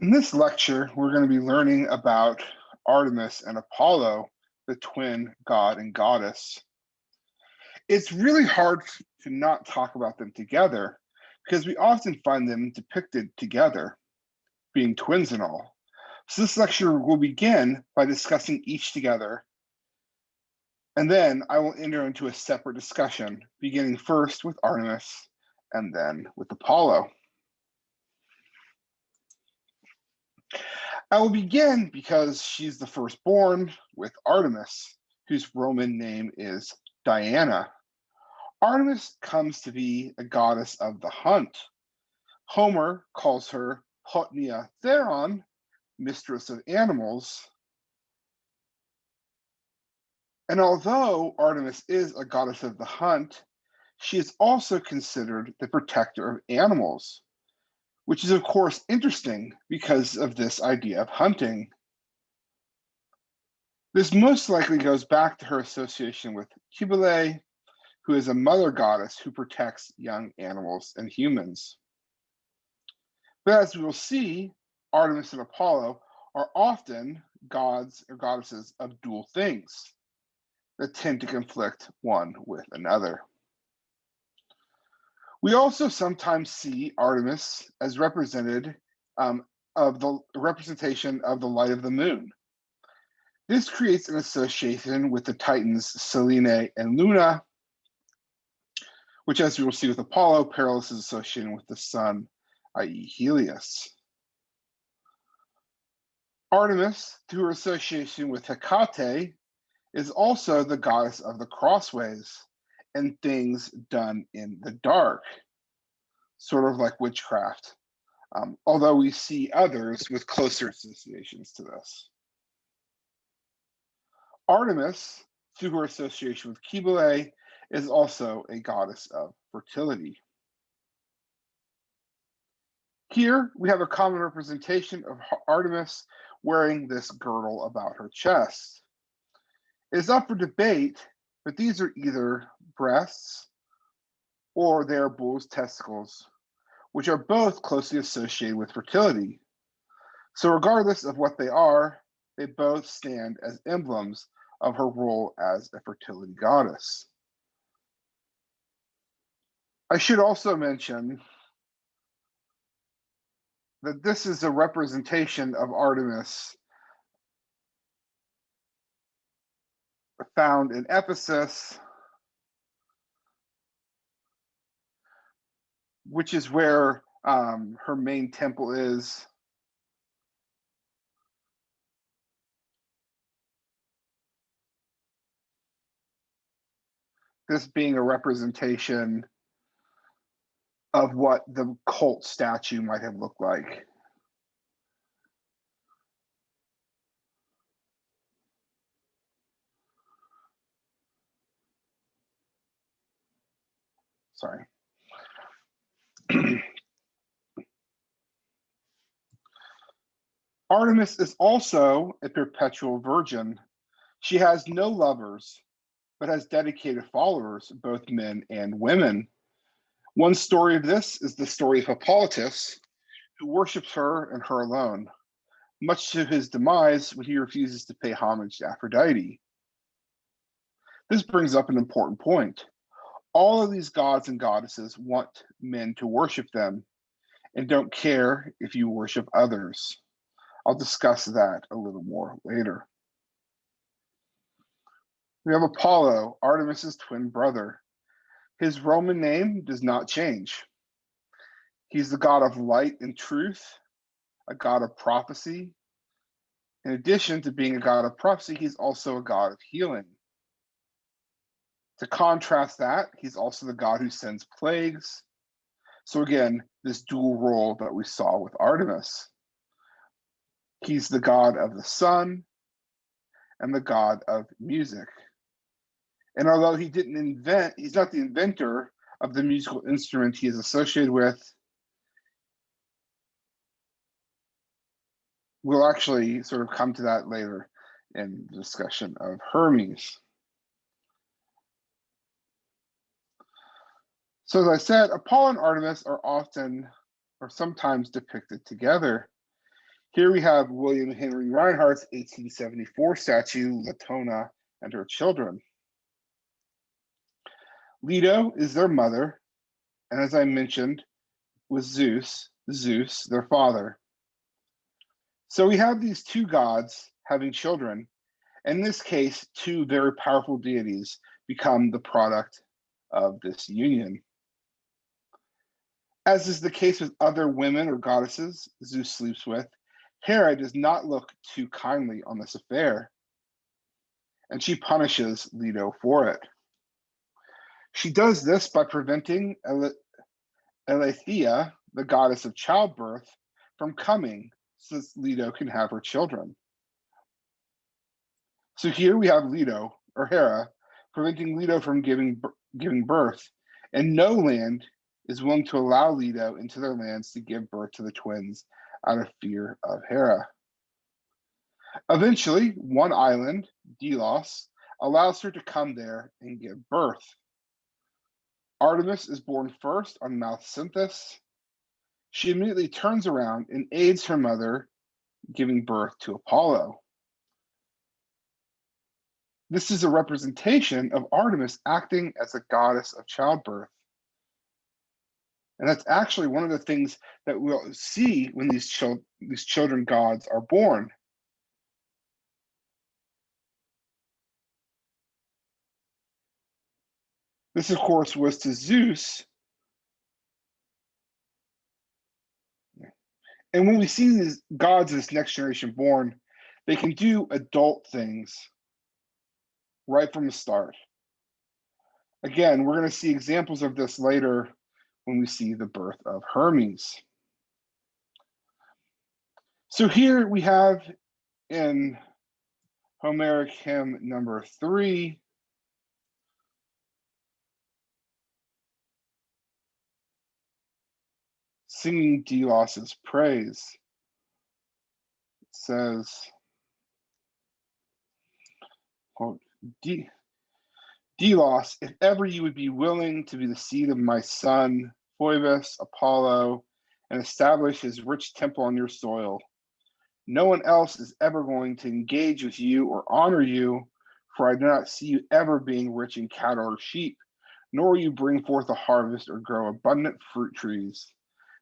In this lecture, we're going to be learning about Artemis and Apollo, the twin god and goddess. It's really hard to not talk about them together because we often find them depicted together, being twins and all. So this lecture will begin by discussing each together, and then I will enter into a separate discussion, beginning first with Artemis and then with Apollo. I will begin because she's the firstborn with Artemis, whose Roman name is Diana. Artemis comes to be a goddess of the hunt. Homer calls her Hotnia Theron, mistress of animals. And although Artemis is a goddess of the hunt, she is also considered the protector of animals, which is of course interesting because of this idea of hunting. This most likely goes back to her association with Cybele, who is a mother goddess who protects young animals and humans. But as we will see, Artemis and Apollo are often gods or goddesses of dual things that tend to conflict one with another. We also sometimes see Artemis as represented of the representation of the light of the moon. This creates an association with the Titans Selene and Luna, which, as we will see with Apollo, Perillus is associated with the sun, i.e. Helios. Artemis, through her association with Hecate, is also the goddess of the crossways and things done in the dark, sort of like witchcraft, although we see others with closer associations to this. Artemis, through her association with Cybele, is also a goddess of fertility. Here we have a common representation of Artemis wearing this girdle about her chest. It is up for debate, but these are either breasts or they are bull's testicles, which are both closely associated with fertility. So regardless of what they both stand as emblems of her role as a fertility goddess. I should also mention that this is a representation of Artemis found in Ephesus, which is where her main temple is. This being a representation of what the cult statue might have looked like. Sorry. Artemis is also a perpetual virgin. She has no lovers, but has dedicated followers, both men and women. One story of this is the story of Hippolytus, who worships her and her alone, much to his demise when he refuses to pay homage to Aphrodite. This brings up an important point. All of these gods and goddesses want men to worship them and don't care if you worship others. I'll discuss that a little more later. We have Apollo, Artemis's twin brother. His Roman name does not change. He's the god of light and truth, a god of prophecy. In addition to being a god of prophecy, he's also a god of healing. To contrast that, he's also the god who sends plagues. So again, this dual role that we saw with Artemis. He's the god of the sun and the god of music. And although he's not the inventor of the musical instrument he is associated with, we'll actually sort of come to that later in the discussion of Hermes. So as I said, Apollo and Artemis are sometimes depicted together. Here we have William Henry Reinhardt's 1874 statue, Latona and her children. Leto is their mother, and as I mentioned, was Zeus, their father. So we have these two gods having children. In this case, two very powerful deities become the product of this union. As is the case with other women or goddesses Zeus sleeps with, Hera does not look too kindly on this affair, and she punishes Leto for it. She does this by preventing Aletheia, the goddess of childbirth, from coming so that Leto can have her children. So here we have Leto, or Hera, preventing Leto from giving birth, and no land is willing to allow Leto into their lands to give birth to the twins out of fear of Hera. Eventually, one island, Delos, allows her to come there and give birth. Artemis is born first on Mount Cynthus. She immediately turns around and aids her mother, giving birth to Apollo. This is a representation of Artemis acting as a goddess of childbirth. And that's actually one of the things that we'll see when these children gods are born. This, of course, was to Zeus. And when we see these gods of this next generation born, they can do adult things right from the start. Again, we're going to see examples of this later when we see the birth of Hermes. So here we have in Homeric hymn number 3, singing Delos's praise. It says, quote, Delos, if ever you would be willing to be the seed of my son, Phoebus, Apollo, and establish his rich temple on your soil, no one else is ever going to engage with you or honor you, for I do not see you ever being rich in cattle or sheep, nor will you bring forth a harvest or grow abundant fruit trees.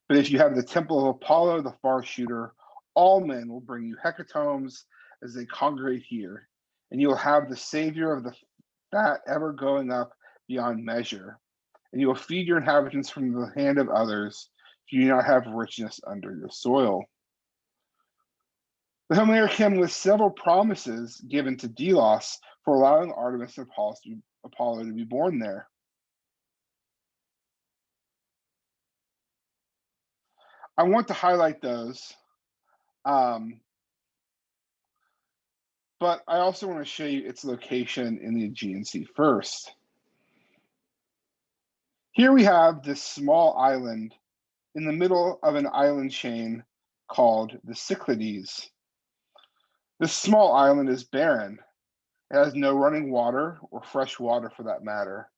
But if you have the temple of Apollo, the far shooter, all men will bring you hecatombs as they congregate here, and you will have the savior of the fat ever going up beyond measure, and you will feed your inhabitants from the hand of others, if you do not have richness under your soil. The Homeric hymn lists several promises given to Delos for allowing Artemis and Apollo to be born there. I want to highlight those, but I also want to show you its location in the Aegean Sea first. Here we have this small island in the middle of an island chain called the Cyclades. This small island is barren. It has no running water or fresh water for that matter.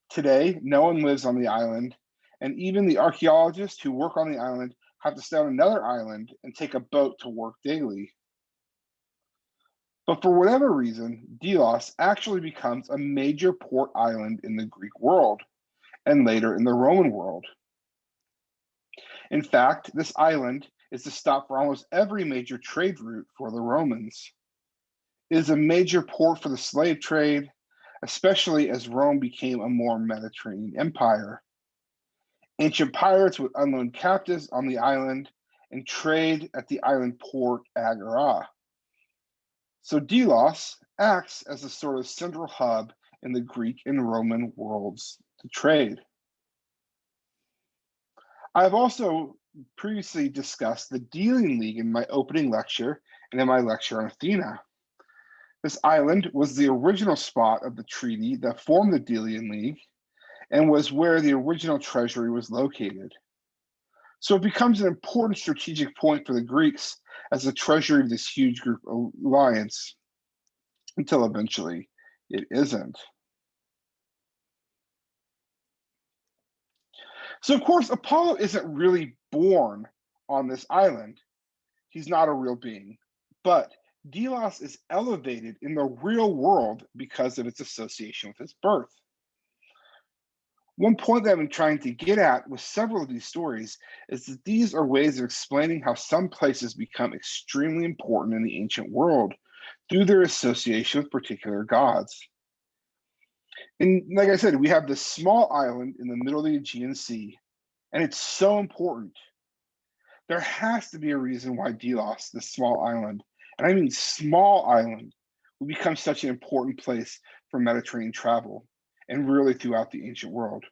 Today, no one lives on the island, and even the archaeologists who work on the island have to stay on another island and take a boat to work daily. But for whatever reason, Delos actually becomes a major port island in the Greek world, and later in the Roman world. In fact, this island is the stop for almost every major trade route for the Romans. It is a major port for the slave trade, especially as Rome became a more Mediterranean empire. Ancient pirates would unload captives on the island and trade at the island port Agora. So Delos acts as a sort of central hub in the Greek and Roman worlds to trade. I've also previously discussed the Delian League in my opening lecture and in my lecture on Athena. This island was the original spot of the treaty that formed the Delian League and was where the original treasury was located. So it becomes an important strategic point for the Greeks as the treasury of this huge group alliance, until eventually it isn't. So of course, Apollo isn't really born on this island. He's not a real being. But Delos is elevated in the real world because of its association with his birth. One point that I've been trying to get at with several of these stories is that these are ways of explaining how some places become extremely important in the ancient world through their association with particular gods. And like I said, we have this small island in the middle of the Aegean Sea, and it's so important. There has to be a reason why Delos, this small island, and I mean small island, will become such an important place for Mediterranean travel and really throughout the ancient world.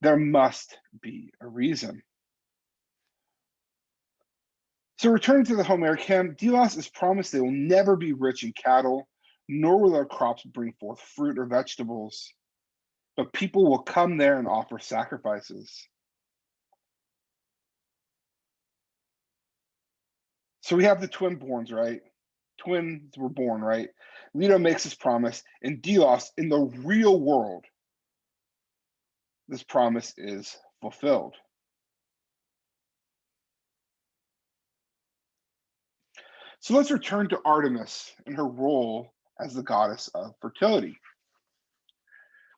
There must be a reason. So returning to the Homeric hymn, Delos is promised they will never be rich in cattle, nor will their crops bring forth fruit or vegetables, but people will come there and offer sacrifices. So we have the twin borns, right? Twins were born, right? Leto makes this promise, and Delos, in the real world, this promise is fulfilled. So let's return to Artemis and her role as the goddess of fertility.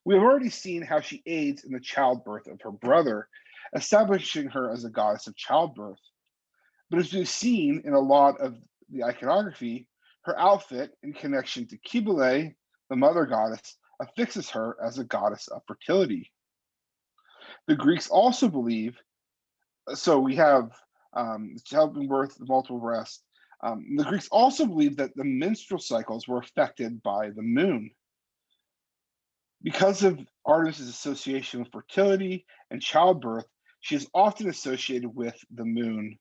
We have already seen how she aids in the childbirth of her brother, establishing her as a goddess of childbirth. But as we've seen in a lot of the iconography, her outfit in connection to Cybele, the mother goddess, affixes her as a goddess of fertility. The Greeks also believe, so we have childbirth, multiple breasts. The Greeks also believed that the menstrual cycles were affected by the moon. Because of Artemis's association with fertility and childbirth, she is often associated with the moon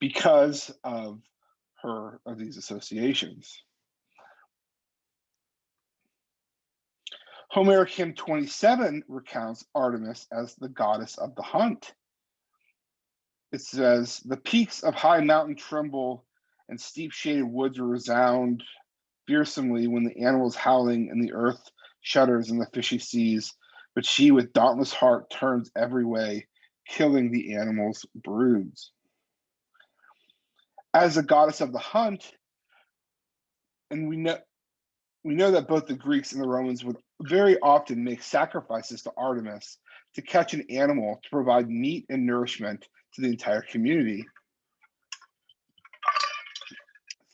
because of these associations. Homeric hymn 27 recounts Artemis as the goddess of the hunt. It says, the peaks of high mountain tremble and steep shaded woods resound fearsomely when the animals howling and the earth shudders in the fishy seas, but she with dauntless heart turns every way, killing the animals' broods. As a goddess of the hunt, and we know that both the Greeks and the Romans would very often make sacrifices to Artemis to catch an animal to provide meat and nourishment to the entire community.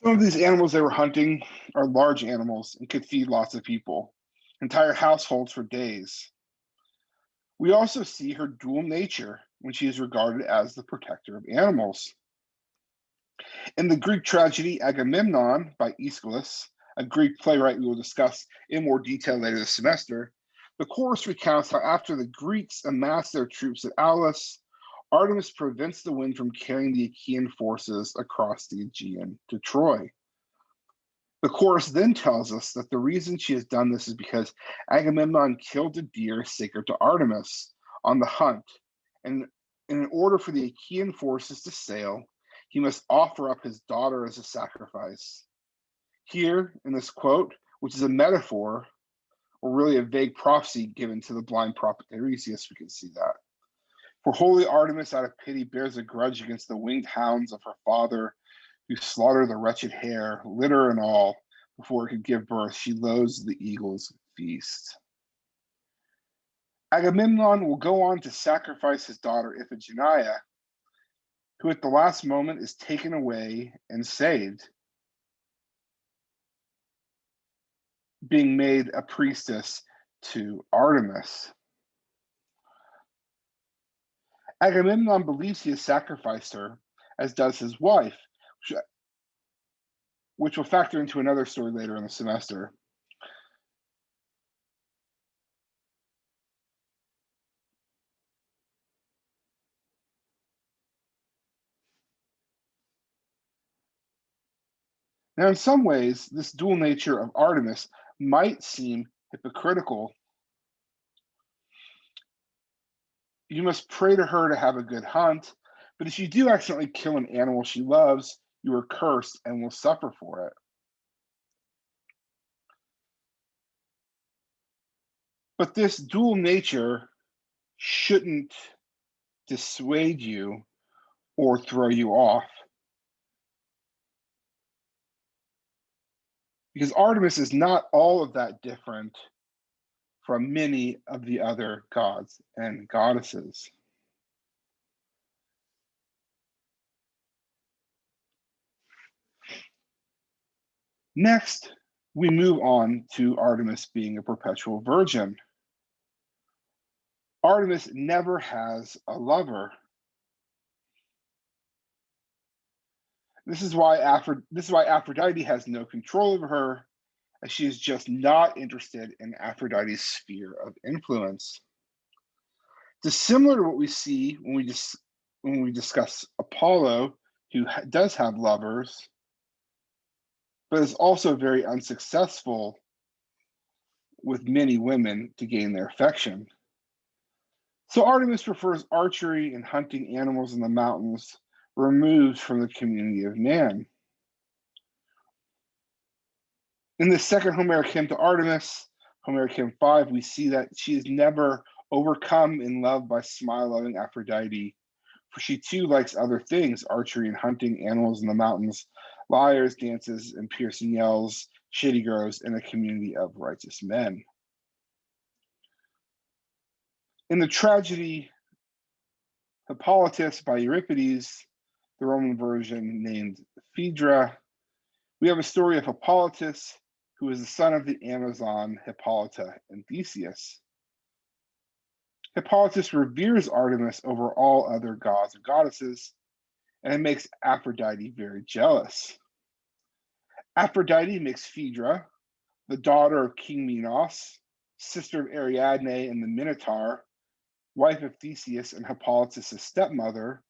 Some of these animals they were hunting are large animals and could feed lots of people, entire households for days. We also see her dual nature when she is regarded as the protector of animals. In the Greek tragedy Agamemnon by Aeschylus, a Greek playwright we will discuss in more detail later this semester, the chorus recounts how after the Greeks amass their troops at Aulis, Artemis prevents the wind from carrying the Achaean forces across the Aegean to Troy. The chorus then tells us that the reason she has done this is because Agamemnon killed a deer sacred to Artemis on the hunt, and in order for the Achaean forces to sail, he must offer up his daughter as a sacrifice. Here, in this quote, which is a metaphor, or really a vague prophecy given to the blind prophet Tiresias, we can see that. For holy Artemis, out of pity, bears a grudge against the winged hounds of her father, who slaughter the wretched hare, litter and all, before it could give birth. She loathes the eagle's feast. Agamemnon will go on to sacrifice his daughter Iphigenia, who at the last moment is taken away and saved, being made a priestess to Artemis. Agamemnon believes he has sacrificed her, as does his wife, which will factor into another story later in the semester. Now, in some ways, this dual nature of Artemis might seem hypocritical. You must pray to her to have a good hunt, but if you do accidentally kill an animal she loves, you are cursed and will suffer for it. But this dual nature shouldn't dissuade you or throw you off. Because Artemis is not all of that different from many of the other gods and goddesses. Next, we move on to Artemis being a perpetual virgin. Artemis never has a lover. This is why Aphrodite has no control over her, as she is just not interested in Aphrodite's sphere of influence. Dissimilar to what we see when we discuss Apollo, who does have lovers, but is also very unsuccessful with many women to gain their affection. So Artemis prefers archery and hunting animals in the mountains, removed from the community of man. In the second Homeric hymn to Artemis, Homeric hymn 5, we see that she is never overcome in love by smile-loving Aphrodite, for she too likes other things, archery and hunting, animals in the mountains, lyres, dances, and piercing yells, shady groves, and a community of righteous men. In the tragedy Hippolytus by Euripides, the Roman version named Phaedra, we have a story of Hippolytus, who is the son of the Amazon Hippolyta and Theseus. Hippolytus reveres Artemis over all other gods and goddesses, and it makes Aphrodite very jealous. Aphrodite makes Phaedra, the daughter of King Minos, sister of Ariadne and the Minotaur, wife of Theseus and Hippolytus' stepmother,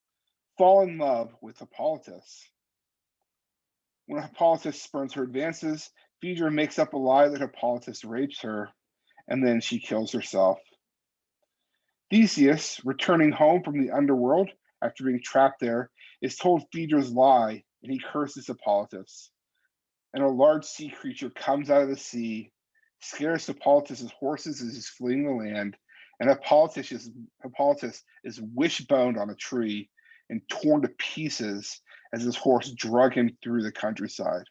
fall in love with Hippolytus. When Hippolytus spurns her advances, Phaedra makes up a lie that Hippolytus rapes her, and then she kills herself. Theseus, returning home from the underworld after being trapped there, is told Phaedra's lie, and he curses Hippolytus. And a large sea creature comes out of the sea, scares Hippolytus' horses as he's fleeing the land, and Hippolytus is wishboned on a tree and torn to pieces as his horse drug him through the countryside.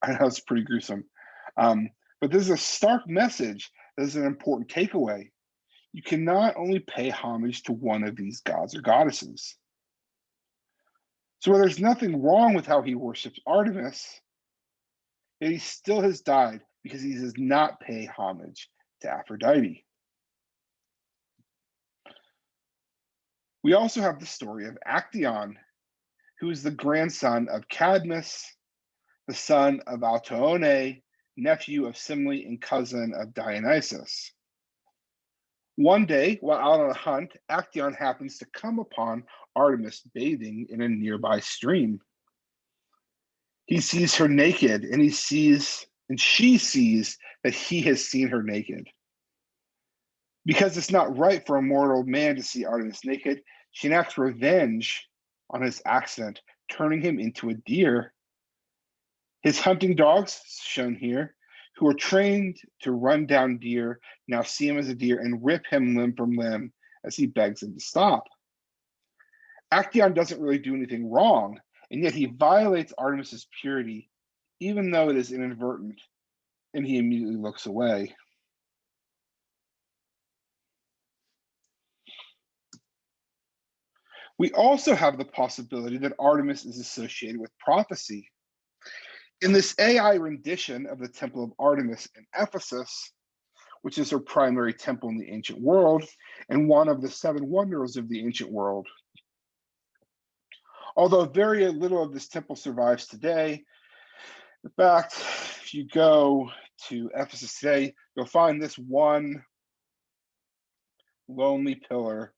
I know it's pretty gruesome. But this is a stark message that is an important takeaway. You cannot only pay homage to one of these gods or goddesses. So while there's nothing wrong with how he worships Artemis, yet he still has died because he does not pay homage to Aphrodite. We also have the story of Actaeon, who is the grandson of Cadmus, the son of Alcyoone, nephew of Semele and cousin of Dionysus. One day, while out on a hunt, Actaeon happens to come upon Artemis bathing in a nearby stream. He sees her naked, and she sees that he has seen her naked. Because it's not right for a mortal man to see Artemis naked, she enacts revenge on his accident, turning him into a deer. His hunting dogs, shown here, who are trained to run down deer, now see him as a deer and rip him limb from limb as he begs them to stop. Actaeon doesn't really do anything wrong, and yet he violates Artemis's purity, even though it is inadvertent, and he immediately looks away. We also have the possibility that Artemis is associated with prophecy. In this AI rendition of the Temple of Artemis in Ephesus, which is her primary temple in the ancient world and one of the 7 wonders of the ancient world. Although very little of this temple survives today, in fact, if you go to Ephesus today, you'll find this one lonely pillar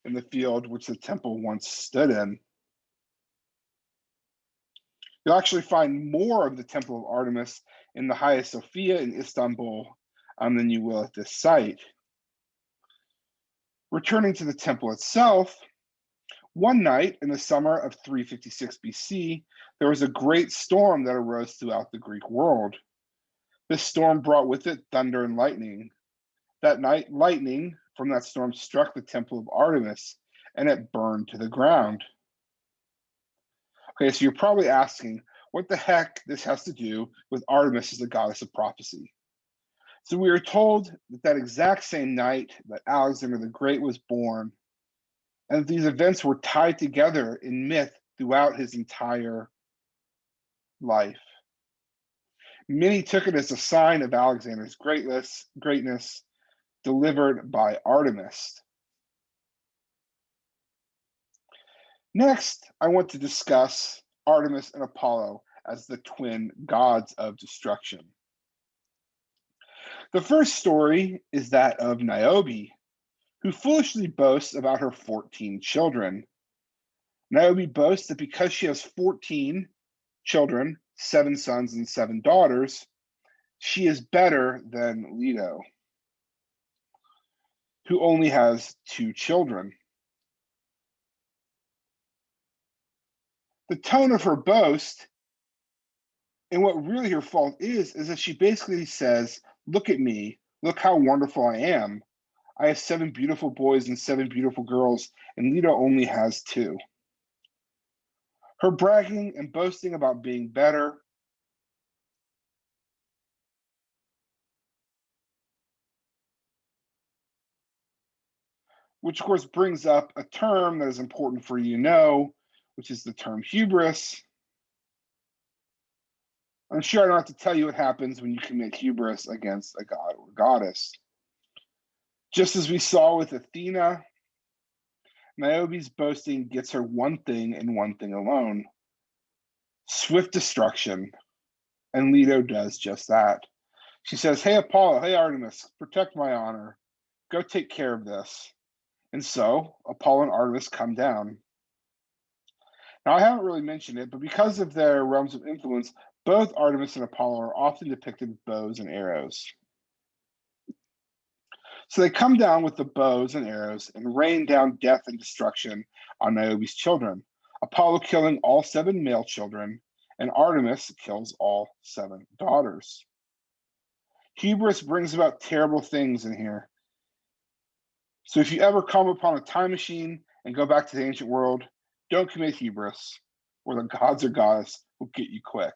in the field which the temple once stood in. You'll actually find more of the Temple of Artemis in the Hagia Sophia in Istanbul than you will at this site. Returning to the temple itself, one night in the summer of 356 BC, there was a great storm that arose throughout the Greek world. This storm brought with it thunder and lightning. That night, lightning from that storm struck the temple of Artemis, and it burned to the ground. Okay, so you're probably asking what the heck this has to do with Artemis as the goddess of prophecy. So we are told that that exact same night that Alexander the Great was born, and that these events were tied together in myth throughout his entire life. Many took it as a sign of Alexander's greatness delivered by Artemis. Next, I want to discuss Artemis and Apollo as the twin gods of destruction. The first story is that of Niobe, who foolishly boasts about her 14 children. Niobe boasts that because she has 14 children, 7 sons and 7 daughters, she is better than Leto, who only has 2 children. The tone of her boast, and what really her fault is that she basically says, look at me, look how wonderful I am. I have 7 beautiful boys and 7 beautiful girls, and Leto only has 2. Her bragging and boasting about being better which of course brings up a term that is important for you to know, which is the term hubris. I'm sure I don't have to tell you what happens when you commit hubris against a god or goddess. Just as we saw with Athena, Niobe's boasting gets her one thing and one thing alone: swift destruction, and Leto does just that. She says, hey Apollo, hey Artemis, protect my honor. Go take care of this. And so Apollo and Artemis come down. Now, I haven't really mentioned it, but because of their realms of influence, both Artemis and Apollo are often depicted with bows and arrows. So they come down with the bows and arrows and rain down death and destruction on Niobe's children, Apollo killing all 7 male children, and Artemis kills all 7 daughters. Hubris brings about terrible things in here. So if you ever come upon a time machine and go back to the ancient world, don't commit hubris, or the gods or goddess will get you quick.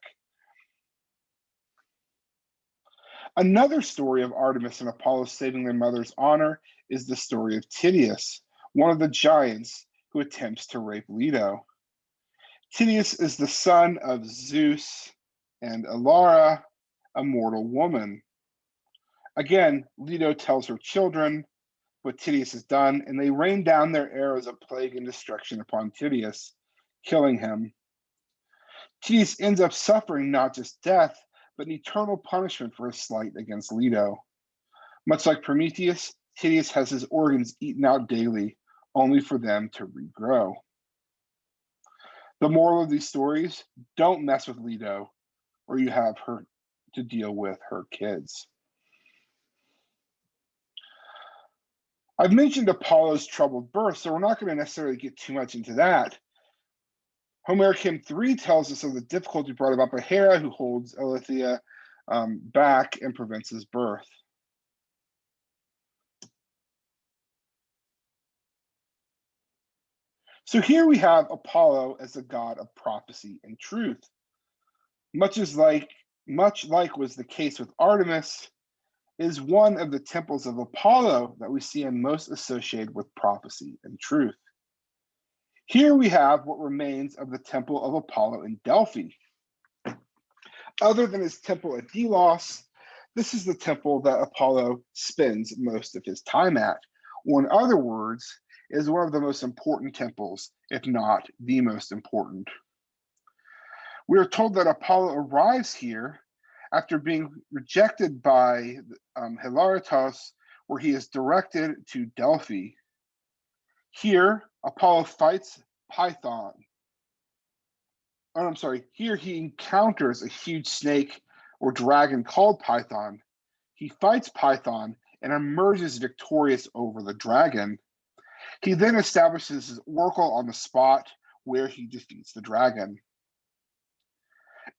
Another story of Artemis and Apollo saving their mother's honor is the story of Tydeus, one of the giants who attempts to rape Leto. Tydeus is the son of Zeus and Elara, a mortal woman. Again, Leto tells her children what Tydeus has done, and they rain down their arrows of plague and destruction upon Tydeus, killing him. Tydeus ends up suffering not just death, but an eternal punishment for his slight against Leto. Much like Prometheus, Tydeus has his organs eaten out daily, only for them to regrow. The moral of these stories: don't mess with Leto, or you have her to deal with her kids. I've mentioned Apollo's troubled birth, so we're not going to necessarily get too much into that. Homeric Hymn 3 tells us of the difficulty brought about by Hera, who holds Eileithyia back and prevents his birth. So here we have Apollo as the god of prophecy and truth. Much like was the case with Artemis, is one of the temples of Apollo that we see in most associated with prophecy and truth. Here we have what remains of the temple of Apollo in Delphi. Other than his temple at Delos, this is the temple that Apollo spends most of his time at, or in other words, is one of the most important temples, if not the most important. We are told that Apollo arrives here after being rejected by Hilaritos, where he is directed to Delphi. Here, Apollo fights Python. Here he encounters a huge snake or dragon called Python. He fights Python and emerges victorious over the dragon. He then establishes his oracle on the spot where he defeats the dragon.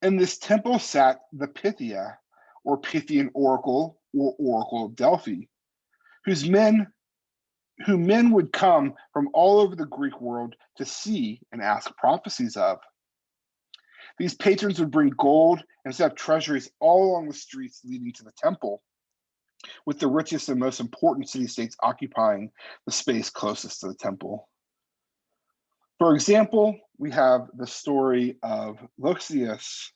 In this temple sat the Pythia, or Pythian oracle, or oracle of Delphi, who men would come from all over the Greek world to see and ask prophecies of. These patrons would bring gold and set up treasuries all along the streets leading to the temple, with the richest and most important city-states occupying the space closest to the temple. For example, we have the story of Loxias,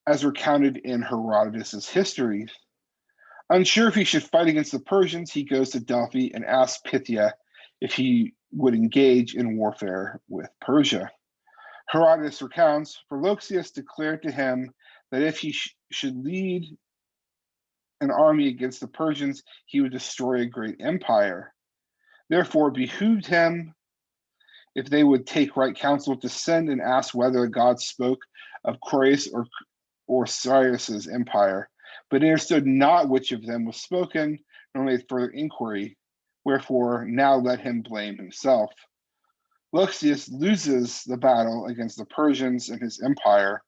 as recounted in Herodotus's history. Unsure if he should fight against the Persians, he goes to Delphi and asks Pythia if he would engage in warfare with Persia. Herodotus recounts, for Loxias declared to him that if he should lead an army against the Persians, he would destroy a great empire. Therefore, it behooved him, if they would take right counsel, to send and ask whether the gods spoke of Croesus or Cyrus's empire, but understood not which of them was spoken, nor made further inquiry. Wherefore, now let him blame himself. Loxias loses the battle against the Persians, and his empire,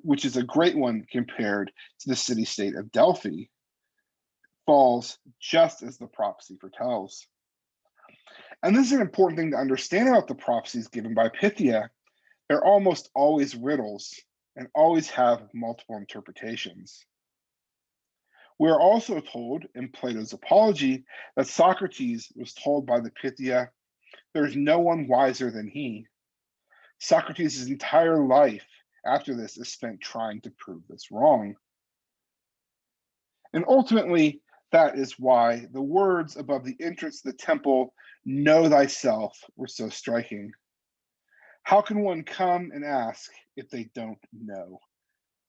which is a great one compared to the city-state of Delphi, falls just as the prophecy foretells. And this is an important thing to understand about the prophecies given by Pythia. They're almost always riddles and always have multiple interpretations. We are also told in Plato's Apology that Socrates was told by the Pythia, there is no one wiser than he. Socrates' entire life after this is spent trying to prove this wrong. And ultimately, that is why the words above the entrance to the temple, know thyself, were so striking. How can one come and ask if they don't know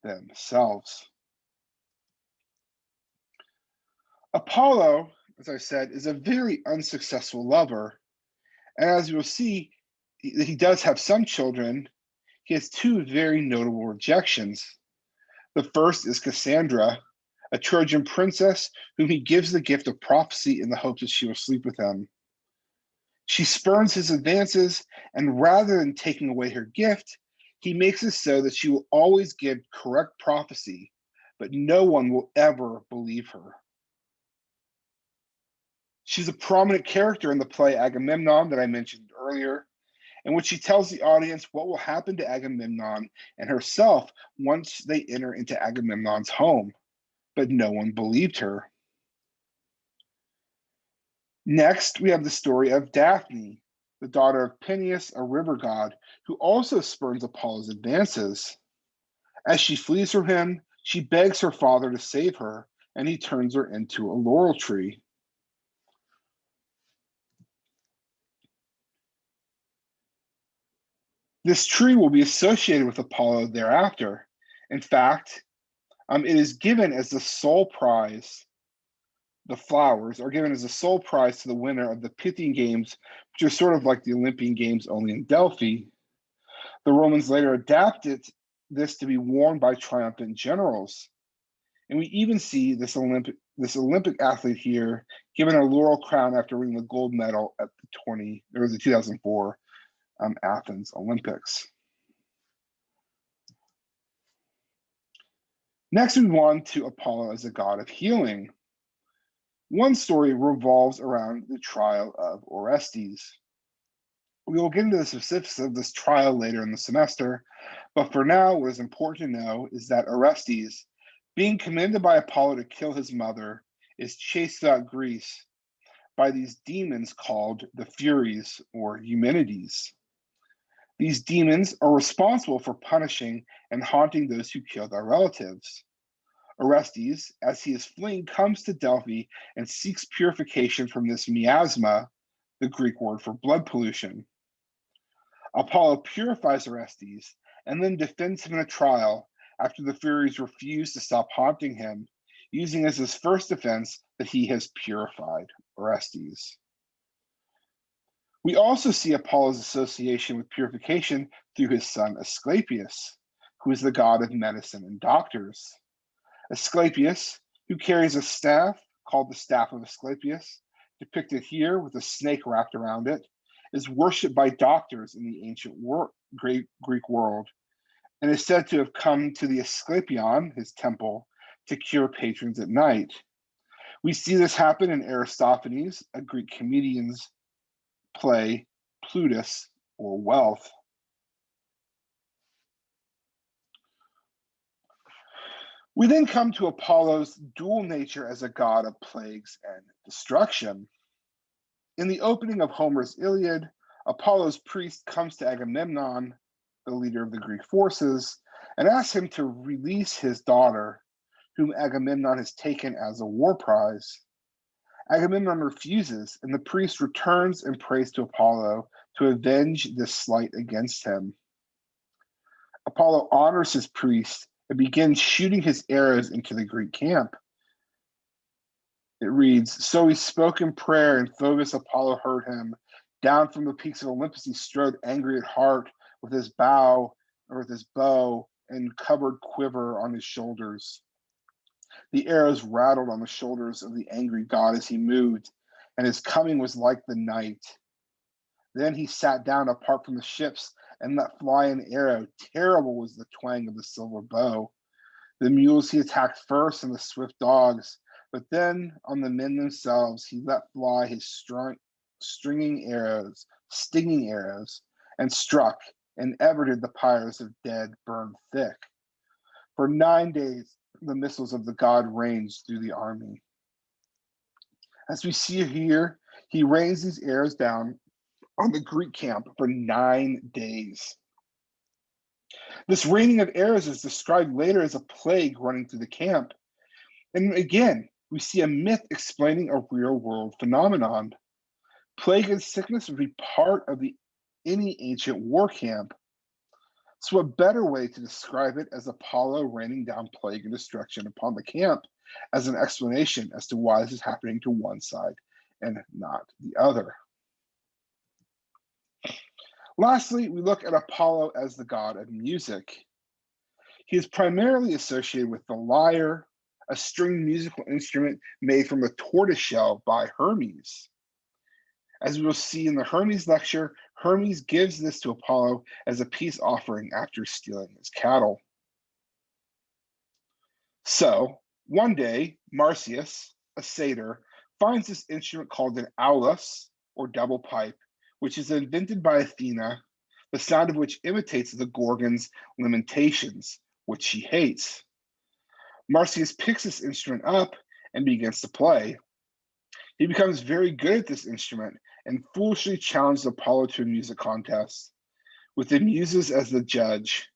themselves? Apollo, as I said, is a very unsuccessful lover. And as you'll see, he does have some children. He has two very notable rejections. The first is Cassandra, a Trojan princess whom he gives the gift of prophecy in the hope that she will sleep with him. She spurns his advances, and rather than taking away her gift, he makes it so that she will always give correct prophecy, but no one will ever believe her. She's a prominent character in the play Agamemnon that I mentioned earlier, in which she tells the audience what will happen to Agamemnon and herself once they enter into Agamemnon's home, but no one believed her. Next, we have the story of Daphne, the daughter of Peneus, a river god, who also spurns Apollo's advances. As she flees from him, she begs her father to save her, and he turns her into a laurel tree. This tree will be associated with Apollo thereafter. In fact, it is given as the sole prize. The flowers are given as a sole prize to the winner of the Pythian Games, which are sort of like the Olympian Games only in Delphi. The Romans later adapted this to be worn by triumphant generals. And we even see this Olympic athlete here given a laurel crown after winning the gold medal at the 2004 Athens Olympics. Next, we move on to Apollo as a god of healing. One story revolves around the trial of Orestes. We will get into the specifics of this trial later in the semester, but for now, what is important to know is that Orestes, being commanded by Apollo to kill his mother, is chased throughout Greece by these demons called the Furies or Eumenides. These demons are responsible for punishing and haunting those who kill their relatives. Orestes, as he is fleeing, comes to Delphi and seeks purification from this miasma, the Greek word for blood pollution. Apollo purifies Orestes and then defends him in a trial after the Furies refuse to stop haunting him, using as his first defense that he has purified Orestes. We also see Apollo's association with purification through his son Asclepius, who is the god of medicine and doctors. Asclepius, who carries a staff called the Staff of Asclepius, depicted here with a snake wrapped around it, is worshipped by doctors in the ancient Greek world, and is said to have come to the Asclepion, his temple, to cure patrons at night. We see this happen in Aristophanes, a Greek comedian's play, Plutus, or wealth. We then come to Apollo's dual nature as a god of plagues and destruction. In the opening of Homer's Iliad, Apollo's priest comes to Agamemnon, the leader of the Greek forces, and asks him to release his daughter, whom Agamemnon has taken as a war prize. Agamemnon refuses, and the priest returns and prays to Apollo to avenge this slight against him. Apollo honors his priest and begins shooting his arrows into the Greek camp. It reads, "So he spoke in prayer, and Phoebus Apollo heard him. Down from the peaks of Olympus he strode angry at heart with his bow and covered quiver on his shoulders. The arrows rattled on the shoulders of the angry god as he moved, and his coming was like the night. Then he sat down apart from the ships and let fly an arrow. Terrible was the twang of the silver bow. The mules he attacked first, and the swift dogs, but then on the men themselves he let fly his stinging arrows, and struck, and ever did the pyres of dead burn thick. For 9 days the missiles of the god ranged through the army." As we see here, he rains these arrows down on the Greek camp for 9 days. This raining of arrows is described later as a plague running through the camp. And again, we see a myth explaining a real-world phenomenon. Plague and sickness would be part of any ancient war camp. So what better way to describe it as Apollo raining down plague and destruction upon the camp as an explanation as to why this is happening to one side and not the other. Lastly, we look at Apollo as the god of music. He is primarily associated with the lyre, a stringed musical instrument made from a tortoiseshell by Hermes. As we will see in the Hermes lecture, Hermes gives this to Apollo as a peace offering after stealing his cattle. So, one day, Marsyas, a satyr, finds this instrument called an aulos, or double pipe, which is invented by Athena, the sound of which imitates the Gorgon's lamentations, which she hates. Marsyas picks this instrument up and begins to play. He becomes very good at this instrument and foolishly challenges Apollo to a music contest, with the Muses as the judge.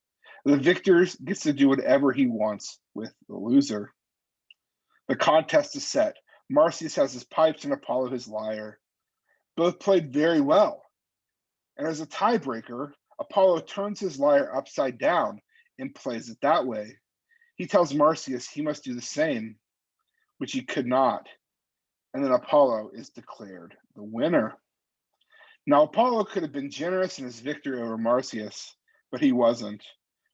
The victor gets to do whatever he wants with the loser. The contest is set. Marsyas has his pipes and Apollo his lyre. Both played very well. And as a tiebreaker, Apollo turns his lyre upside down and plays it that way. He tells Marsyas he must do the same, which he could not. And then Apollo is declared the winner. Now, Apollo could have been generous in his victory over Marsyas, but he wasn't.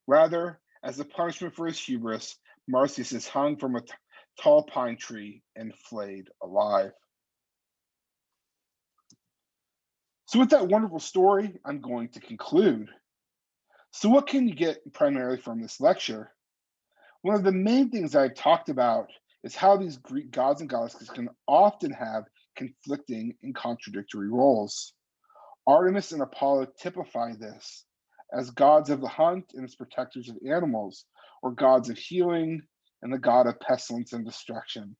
Rather, as a punishment for his hubris, Marsyas is hung from a tall pine tree and flayed alive. So with that wonderful story, I'm going to conclude. So what can you get primarily from this lecture? One of the main things I've talked about is how these Greek gods and goddesses can often have conflicting and contradictory roles. Artemis and Apollo typify this as gods of the hunt and as protectors of animals, or gods of healing and the god of pestilence and destruction.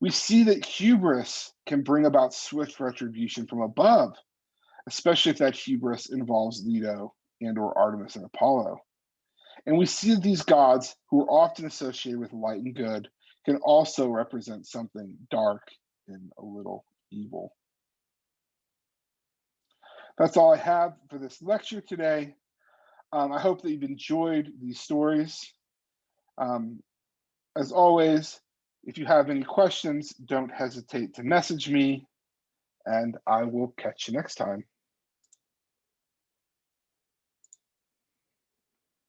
We see that hubris can bring about swift retribution from above, especially if that hubris involves Leto and or Artemis and Apollo. And we see that these gods, who are often associated with light and good, can also represent something dark and a little evil. That's all I have for this lecture today. I hope that you've enjoyed these stories. As always, if you have any questions, don't hesitate to message me, and I will catch you next time.